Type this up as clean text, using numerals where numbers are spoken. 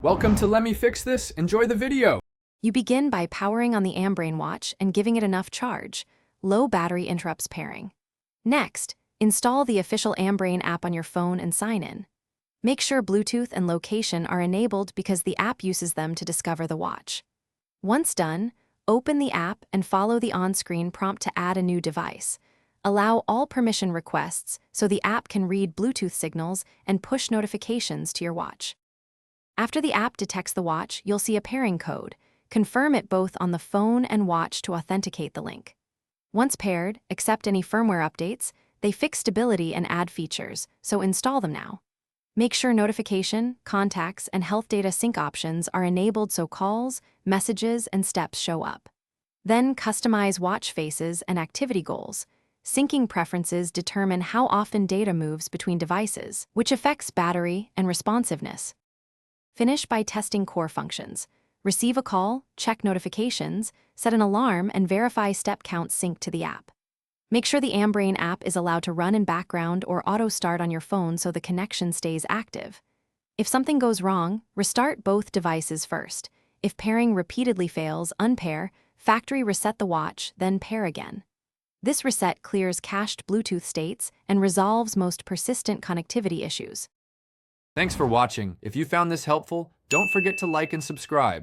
Welcome to Let Me Fix This. Enjoy the video. You begin by powering on the Ambrane watch and giving it enough charge. Low battery interrupts pairing. Next, install the official Ambrane app on your phone and sign in. Make sure Bluetooth and location are enabled because the app uses them to discover the watch. Once done, open the app and follow the on-screen prompt to add a new device. Allow all permission requests so the app can read Bluetooth signals and push notifications to your watch. After the app detects the watch, you'll see a pairing code. Confirm it both on the phone and watch to authenticate the link. Once paired, accept any firmware updates. They fix stability and add features, so install them now. Make sure notification, contacts, and health data sync options are enabled so calls, messages, and steps show up. Then customize watch faces and activity goals. Syncing preferences determine how often data moves between devices, which affects battery and responsiveness. Finish by testing core functions. Receive a call, check notifications, set an alarm, and verify step counts sync to the app. Make sure the Ambrane app is allowed to run in background or auto-start on your phone so the connection stays active. If something goes wrong, restart both devices first. If pairing repeatedly fails, unpair, factory reset the watch, then pair again. This reset clears cached Bluetooth states and resolves most persistent connectivity issues. Thanks for watching. If you found this helpful, don't forget to like and subscribe.